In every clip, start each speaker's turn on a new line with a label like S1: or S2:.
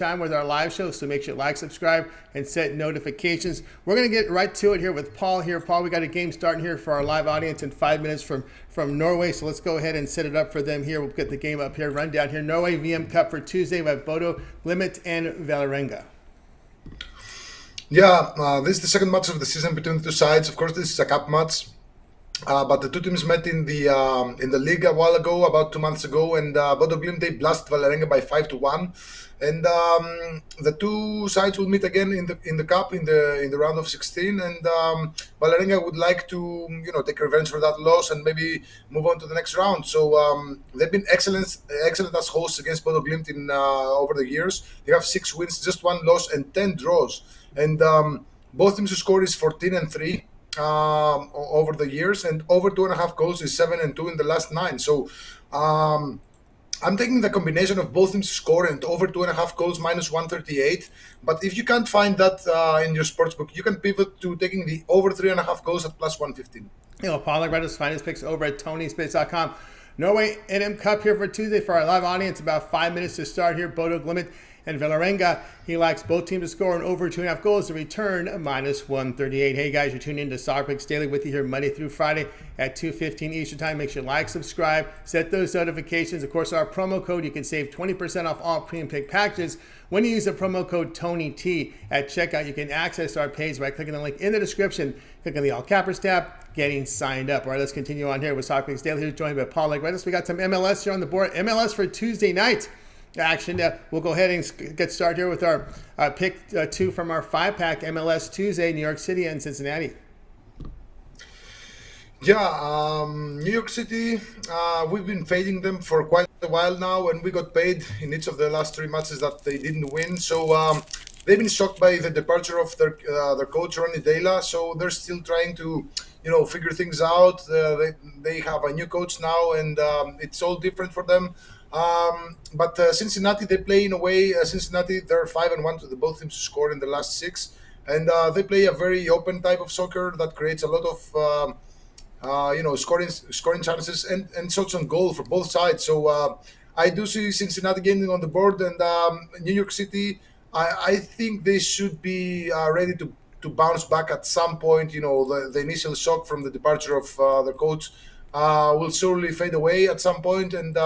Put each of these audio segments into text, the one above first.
S1: time with our live show, so make sure you like, subscribe, and set notifications. We're going to get right to it here with Paul here. Paul, we got a game starting here for our live audience in 5 minutes from Norway, so let's go ahead and set it up for them here. We'll get the game up here, run down here. Norway VM Cup for Tuesday. We have Bodo, Glimt, and Valerenga.
S2: Yeah, this is the second match of the season between the two sides. Of course, this is a cup match. But the two teams met in the league a while ago, about 2 months ago, and Bodo Glimt, they blasted Valerenga by 5-1, and the two sides will meet again in the cup in the round of 16, and Valerenga would like to take revenge for that loss and maybe move on to the next round. So they've been excellent as hosts against Bodo Glimt in over the years. They have 6 wins, just 1 loss, and 10 draws, and both teams' score is 14-3. Over the years, and over 2.5 goals is 7-2 in the last 9. So I'm taking the combination of both teams score and over 2.5 goals minus 138. But if you can't find that in your sportsbook, you can pivot to taking the over 3.5 goals at plus 115.
S1: Paul Legretta's finest picks over at TonySpace.com. Norway NM Cup here for Tuesday for our live audience. About 5 minutes to start here. Bodo Glimt and Valerenga. He likes both teams to score and over 2.5 goals to return minus 138. Hey guys, you're tuning in to Soccer Picks Daily with you here Monday through Friday at 2:15 Eastern Time. Make sure you like, subscribe, set those notifications. Of course, our promo code, you can save 20% off all premium pick packages when you use the promo code TonyT at checkout. You can access our page by clicking the link in the description. Click on the All Cappers tab, getting signed up. All right, let's continue on here with Soccer Picks Daily. Here's joined by Paul Legrettas. We got some MLS here on the board. MLS for Tuesday night action. We'll go ahead and get started here with our pick 2 from our 5-pack MLS Tuesday, New York City and Cincinnati.
S2: Yeah, New York City, we've been fading them for quite a while now, and we got paid in each of the last 3 matches that they didn't win. So they've been shocked by the departure of their coach, Ronny Deila. So they're still trying to figure things out. They have a new coach now, and it's all different for them. But Cincinnati, they play in a way. Cincinnati, they're 5-1 to the both teams scored in the last 6, and they play a very open type of soccer that creates a lot of scoring chances and shots on goal for both sides. So I do see Cincinnati getting on the board, and New York City, I think they should be ready to bounce back at some point. The initial shock from the departure of the coach will surely fade away at some point, and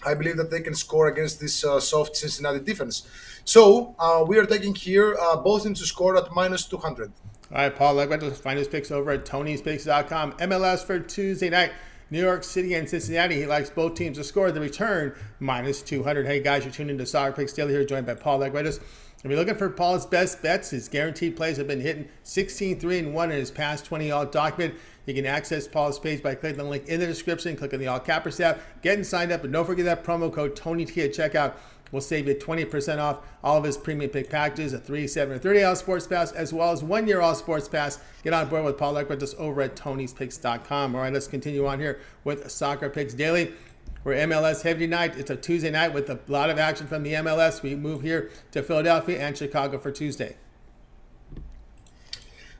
S2: I believe that they can score against this soft Cincinnati defense. So we are taking here both teams to score at minus 200.
S1: All right, Paul Legretta's finest picks over at TonySpace.com. MLS for Tuesday night, New York City and Cincinnati. He likes both teams to score the return minus 200. Hey guys, you're tuning into Soccer Picks Daily here, joined by Paul Legrettas. If you're looking for Paul's best bets, his guaranteed plays have been hitting 16-3-1 in his past 20 all document. You can access Paul's page by clicking the link in the description, click on the All Cappers tab, getting signed up, and don't forget that promo code TonyT at checkout will save you 20% off all of his premium pick packages, a 3, 7, or 30 all sports pass, as well as 1-year all sports pass. Get on board with Paul Legrettas over at Tony'sPicks.com. All right, let's continue on here with Soccer Picks Daily. We're MLS heavy night. It's a Tuesday night with a lot of action from the MLS. We move here to Philadelphia and Chicago for Tuesday.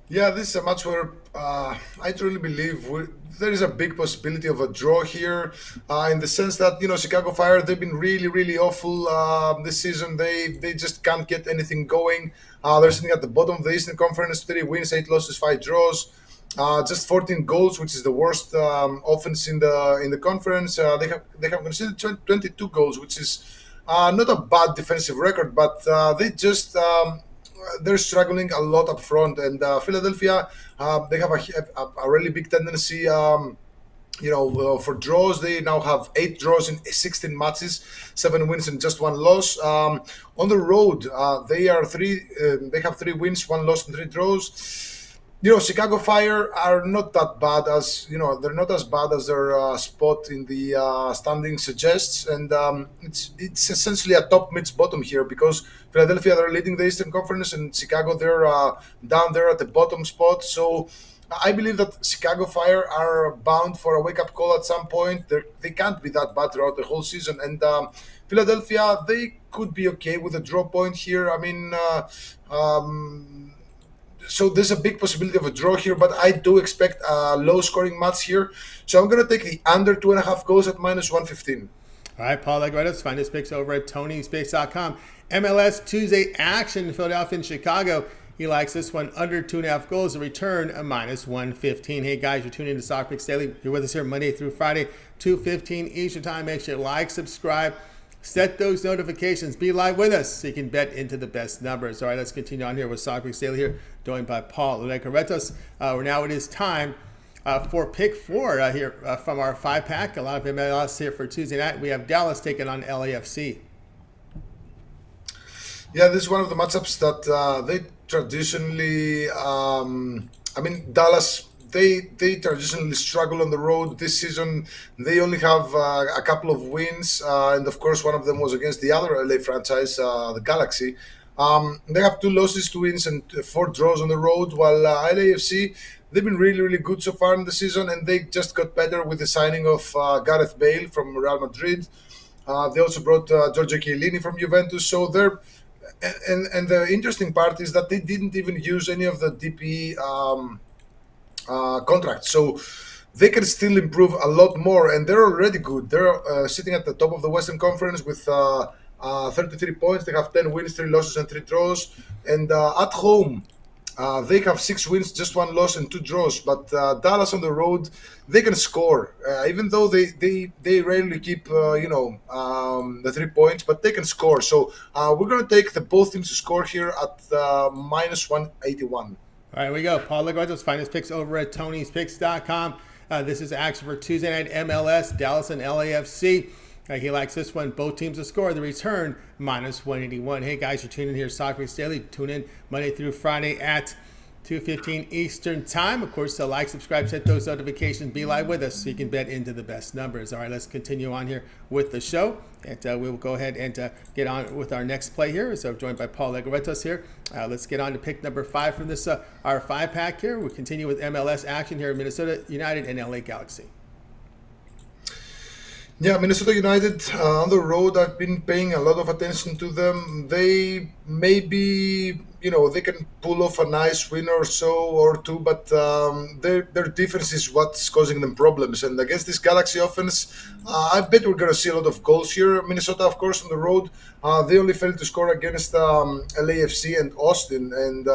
S2: Yeah, this is a match where I truly believe there is a big possibility of a draw here, in the sense that Chicago Fire, they've been really, really awful this season. They just can't get anything going. They're sitting at the bottom of the Eastern Conference, 3 wins, 8 losses, 5 draws. Just 14 goals, which is the worst offense in the conference. They have conceded 22 goals, which is not a bad defensive record, but they're struggling a lot up front. And Philadelphia, they have a really big tendency, for draws. They now have 8 draws in 16 matches, 7 wins and just 1 loss. On the road, they have 3 wins, 1 loss and 3 draws. Chicago Fire are not that bad as they're not as bad as their spot in the standing suggests, and it's essentially a top mid bottom here, because Philadelphia, they're leading the Eastern Conference, and Chicago, they're down there at the bottom spot. So I believe that Chicago Fire are bound for a wake-up call at some point. They can't be that bad throughout the whole season, and Philadelphia, they could be okay with a draw point here. I mean. So there's a big possibility of a draw here, but I do expect a low-scoring match here. So I'm going to take the under 2.5 goals at minus 115.
S1: All right, Paul Legrettas, find his picks over at TonySpace.com. MLS Tuesday action in Philadelphia and Chicago. He likes this one under 2.5 goals. The return a -115. Hey guys, you're tuning into Soccer Picks Daily. You're with us here Monday through Friday, 2:15 Eastern Time. Make sure you like, subscribe, set those notifications. Be live with us so you can bet into the best numbers. All right, let's continue on here with Soccer Picks Daily here, joined by Paul Lafc. Now it is time for pick 4 here from our 5-pack. A lot of MLS here for Tuesday night. We have Dallas taking on LAFC.
S2: Yeah, this is one of the matchups that they traditionally, Dallas, they traditionally struggle on the road. This season, they only have a couple of wins, and of course, one of them was against the other LA franchise, the Galaxy. They have 2 losses, 2 wins, and 4 draws on the road, while LAFC, they've been really, really good so far in the season, and they just got better with the signing of Gareth Bale from Real Madrid. They also brought Giorgio Chiellini from Juventus, so they're and the interesting part is that they didn't even use any of the DP contracts, so they can still improve a lot more, and they're already good. They're sitting at the top of the Western Conference with 33 points. They have 10 wins, 3 losses, and 3 draws. And at home, they have 6 wins, just 1 loss, and 2 draws. But Dallas on the road, they can score, even though they rarely keep the 3 points, but they can score. So we're going to take both teams to score here at -181.
S1: All right, we go. Paul Lafc, find his picks over at Tony'sPicks.com. This is action for Tuesday night MLS, Dallas and LAFC. He likes this one. Both teams to score. The return -181. Hey guys, you're tuning in here, Soccer Picks Daily. Tune in Monday through Friday at 2:15 Eastern Time. Of course, like, subscribe, set those notifications. Be live with us so you can bet into the best numbers. All right, let's continue on here with the show. And we will go ahead and get on with our next play here. So joined by Paul Lafc here. Let's get on to pick number 5 from this our 5-pack here. We'll continue with MLS action here in Minnesota United and LA Galaxy.
S2: Yeah, Minnesota United on the road, I've been paying a lot of attention to them. They maybe, they can pull off a nice win or so or 2, but their defense is what's causing them problems. And against this Galaxy offense, I bet we're going to see a lot of goals here. Minnesota, of course, on the road, they only failed to score against LAFC and Austin. And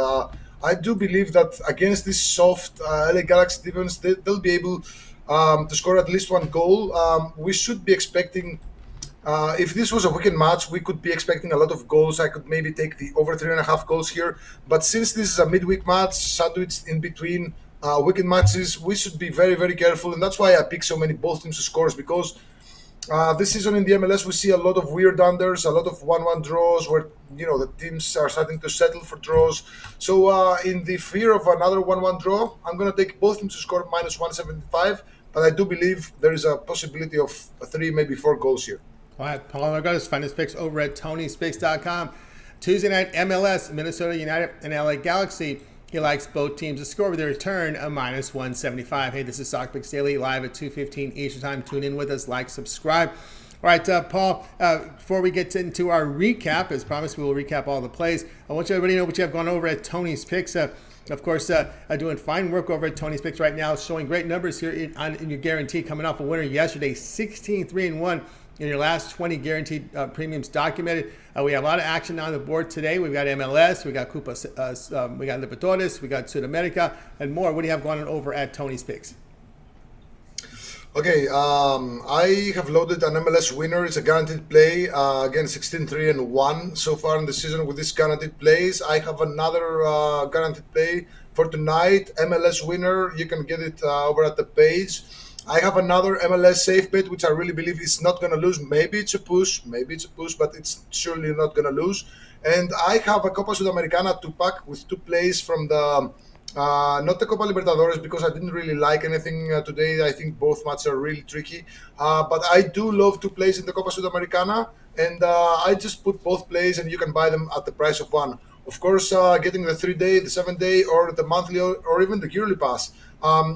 S2: I do believe that against this soft LA Galaxy defense, they'll be able to score at least 1 goal. We should be expecting, if this was a weekend match, we could be expecting a lot of goals. I could maybe take the over 3.5 goals here. But since this is a midweek match, sandwiched in between weekend matches, we should be very, very careful. And that's why I pick so many both teams to scores, because this season in the MLS, we see a lot of weird unders, a lot of 1-1 draws where, the teams are starting to settle for draws. So in the fear of another 1-1 draw, I'm going to take both teams to score -175. But I do believe there is a possibility of 3, maybe 4 goals here.
S1: All right, Paul Lafc, find his picks over at Tony'sPicks.com. Tuesday night MLS, Minnesota United and LA Galaxy. He likes both teams to score with a return of -175. Hey, this is Soccer Picks Daily, live at 2:15 Eastern Time. Tune in with us, like, subscribe. All right, Paul, before we get into our recap, as promised, we will recap all the plays. I want you everybody to know what you have gone over at Tony's Picks. Of course, doing fine work over at Tony's Picks right now, showing great numbers here in your guarantee, coming off a winner yesterday, 16-3-1 in your last 20 guaranteed premiums documented. We have a lot of action on the board today. We've got MLS, we got Copa, we got Libertadores, we got Sudamerica, and more. What do you have going on over at Tony's Picks?
S2: Okay, I have loaded an MLS winner. It's a guaranteed play. Again, 16-3-1 so far in the season with these guaranteed plays. I have another guaranteed play for tonight. MLS winner. You can get it over at the page. I have another MLS safe bet, which I really believe is not going to lose. Maybe it's a push, but it's surely not going to lose. And I have a Copa Sudamericana 2-pack with 2 plays from the not the Copa Libertadores, because I didn't really like anything today. I think both matches are really tricky. But I do love 2 plays in the Copa Sudamericana, and I just put both plays, and you can buy them at the price of 1. Of course, getting the 3-day, the 7-day, or the monthly, or even the yearly pass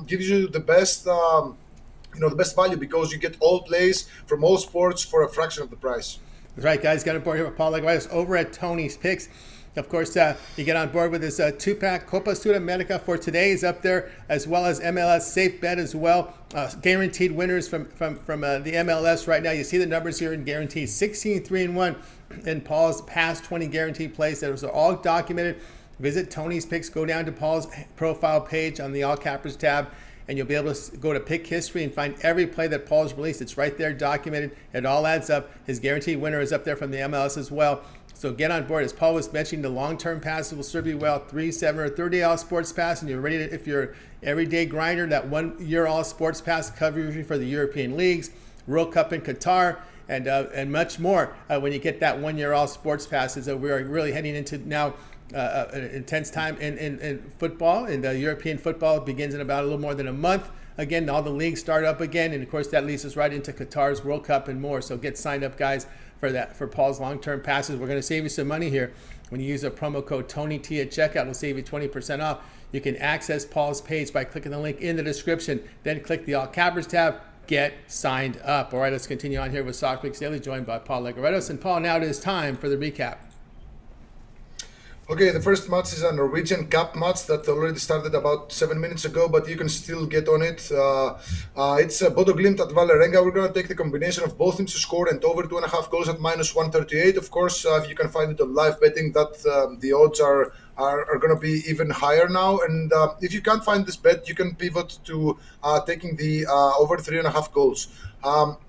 S2: gives you the best, the best value, because you get all plays from all sports for a fraction of the price.
S1: That's right, guys. Got on board here with Paul Lafc over at Tony's Picks. Of course, you get on board with this 2-pack Copa Sudamericana for today is up there, as well as MLS Safe Bet as well. Guaranteed winners from the MLS right now. You see the numbers here in guaranteed 16-3-1 in Paul's past 20 guaranteed plays. Those are all documented. Visit Tony's Picks. Go down to Paul's profile page on the All Cappers tab, and you'll be able to go to Pick History and find every play that Paul's released. It's right there documented. It all adds up. His guaranteed winner is up there from the MLS as well. So get on board. As Paul was mentioning, the long-term passes will serve you well. 3, 7, or 30 all sports pass, and you're ready to, if you're everyday grinder, that 1 year all sports pass covers you for the European leagues, World Cup in Qatar, and much more when you get that 1 year all sports passes. So we are really heading into now an intense time in football, and European football begins in about a little more than a month. Again, all the leagues start up again, and of course that leads us right into Qatar's World Cup and more. So get signed up, guys, for that, for Paul's long-term passes. We're going to save you some money here. When you use a promo code TONYT at checkout, it'll save you 20% off. You can access Paul's page by clicking the link in the description. Then click the All Cappers tab. Get signed up. All right, let's continue on here with Soccer Picks Daily, joined by Paul Legaretos. And Paul, now it is time for the recap.
S2: Okay, the first match is a Norwegian Cup match that already started about 7 minutes ago, but you can still get on it. It's Bodo Glimt at Valerenga. We're going to take the combination of both teams to score and over 2.5 goals at -138. Of course, you can find it on live betting that the odds are going to be even higher now. And if you can't find this bet, you can pivot to taking the over 3.5 goals.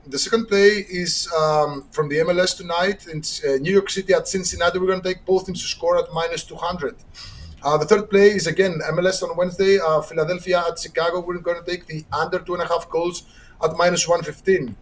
S2: The second play is from the MLS tonight. It's New York City at Cincinnati. We're going to take both teams to score at -200. The third play is again MLS on Wednesday. Philadelphia at Chicago. We're going to take the under 2.5 goals at -115.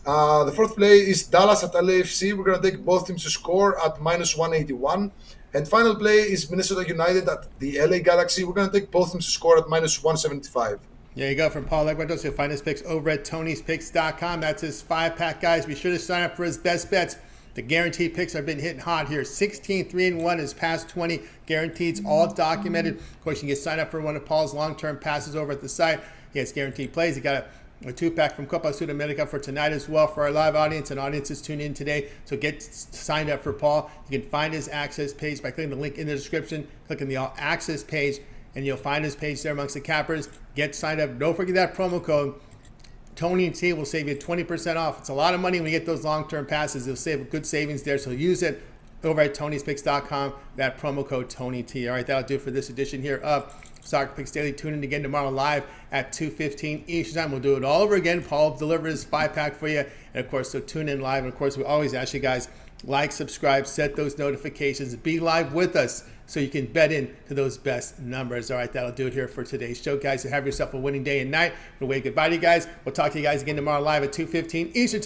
S2: The fourth play is Dallas at LAFC. We're going to take both teams to score at -181. And final play is Minnesota United at the LA Galaxy. We're going to take both teams to score at -175.
S1: There you go, from Paul Legaretos. You'll find his picks over at Tony'sPicks.com. That's his 5-pack, guys. Be sure to sign up for his best bets. The guaranteed picks have been hitting hot here. 16, 3-1, his past 20 guaranteed, all documented. Of course, you can get signed up for one of Paul's long-term passes over at the site. He has guaranteed plays. He got a 2-pack from Copa Sudamerica for tonight as well for our live audience, and audiences tune in today. So get signed up for Paul. You can find his access page by clicking the link in the description, clicking the All Access page, and you'll find his page there amongst the cappers. Get signed up. Don't forget that promo code. Tony and T will save you 20% off. It's a lot of money when you get those long-term passes. You'll save good savings there, so use it over at Tony'sPicks.com, that promo code TonyT. All right, that'll do it for this edition here of Soccer Picks Daily. Tune in again tomorrow live at 2:15 Eastern Time. We'll do it all over again. Paul will deliver his 5-pack for you. And, of course, so tune in live. And, of course, we always ask you guys, like, subscribe, set those notifications, be live with us so you can bet in to those best numbers. All right, that'll do it here for today's show, guys. So have yourself a winning day and night. We'll wave goodbye to you guys. We'll talk to you guys again tomorrow live at 2:15 Eastern Time.